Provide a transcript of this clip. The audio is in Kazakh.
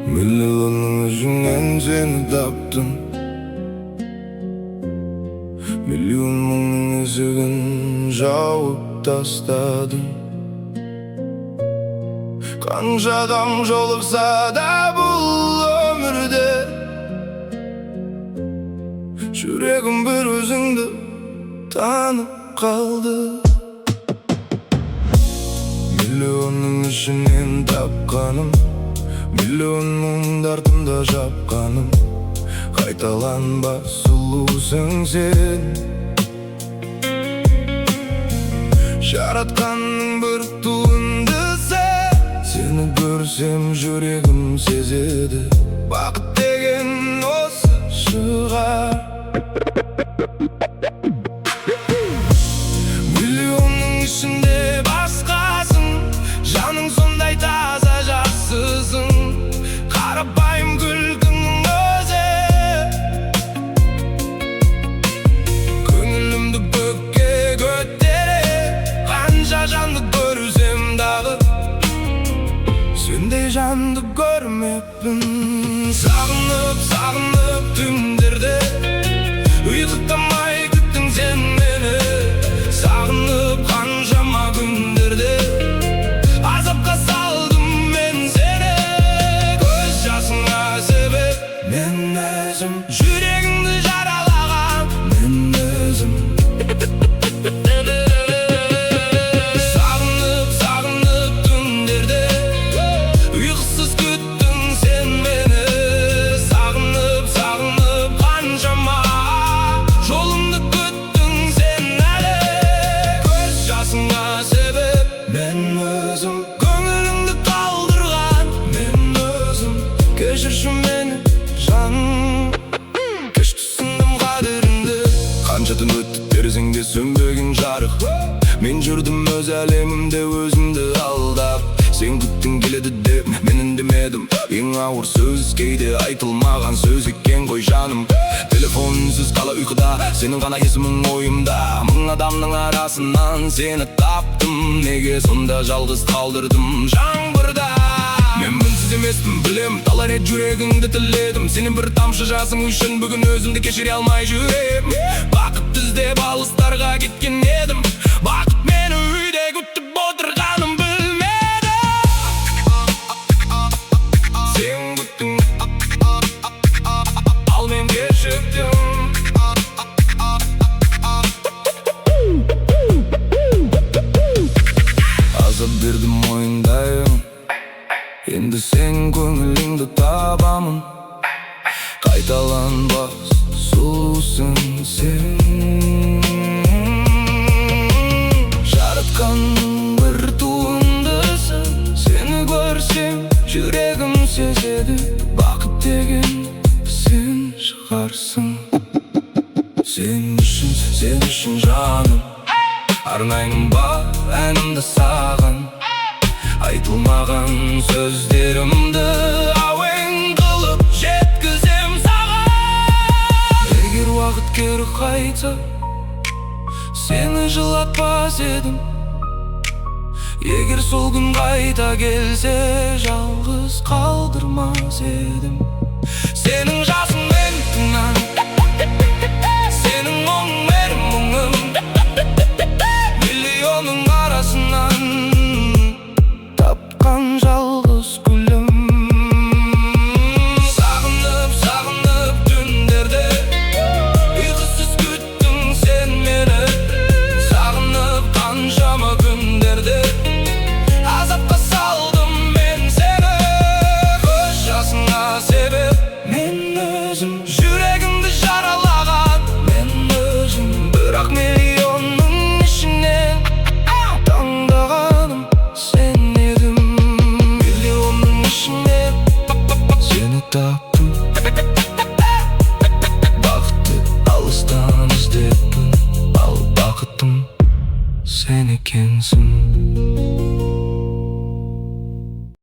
Milyonun yüzünden seni taptım. Milyonun yüzünden жауып тастадым. Қанша адам жолықса да бұл өмірде, жүрегім бір өзіңді танып қалды. Миллионның ішінен тапқаным, миллион мұң артымда жапқаным. Қайталанбас сұлусың сен, жаратқанның бір туындысы. Сені көрсем жүрегім сезеді, бақыт деген осы шығар. Миллионның ішінде басқасың, жаның сондай таза жақсысың. Қарапайым күлкіңнің өзі көңілімді көкке көтере. Қанша жанды көрсем дағы сендей жанды көрмеппін. Сағынып, сағынып түндерде, ұйықтамай күттің сен мені. Сағынып қаншама күндерде, азапқа салдым мен сені. Көз жасыңа себеп мен өзім, жүрегіңді жаралаған мен өзім. Сағынып, сағынып түндерде, ұйқысыз күттің сен мені. Сағынып, сағынып қаншама жолымды күттің сен әлі. Көз жасыңа себеп мен өзім, көңіліңді қалдырған мен өзім. Кешірші мені жаным, кеш түсіндім қадіріңді. Қанша түн өтті терезеңде сөнбеген жарық, мен жүрдім өз әлемімде өзімді алдап. Сен күттің келеді деп мен үндемедім. Ең ауыр сөз кейде айтылмаған сөз екен ғой жаным. Телефон үнсіз қала ұйқыда, сенің ғана есімің ойымда. Мың адамның арасынан сені таптым, неге сонда жалғыз қалдырдым жаңбырда. Мен мінсіз емеспін білем, талай рет жүрегіңді тіледім. Сенің бір тамшы жасың үшін бүгін өзімді кешіре алмай жүрем. Бақыт іздеп алыстарға кеткен едім, бақыт мені үйде күтіп отырғанын білмедім. Сен күттің, ал мен кешіктім. Азап бердім мойындаймын, енді сен көңіліңді табамын. Қайталанбас сұлусың сен, жаратқанның бір туындысы. Сені көрсем жүрегім сезеді, бақыт деген сен шығарсың. Сен үшін жаным, арнаймын бар әнімді саған. Айтылмаған сөздерімді әуен қылып жеткізем саған. Егер уақыт кері қайтса, сені жылатпас едім. Егер сол күн қайта келсе, жалғыз қалдырмас едім. Сенің жасың мен тыңнан, сенің мұң менің мұңым. Миллионның арасынан тапқан жалғыз гүлім. Сағынып, сағынып түндерде, ұйқысыз күттің сен мені. Сағынып қаншама күндерде, азапқа салдым мен сені. Көз жасыңа себеп мен өзім, жүрегімді жаралаған мен өзім. Бірақ миллионның ішінен таңдағаным сен едім. Миллионның ішінен сені тап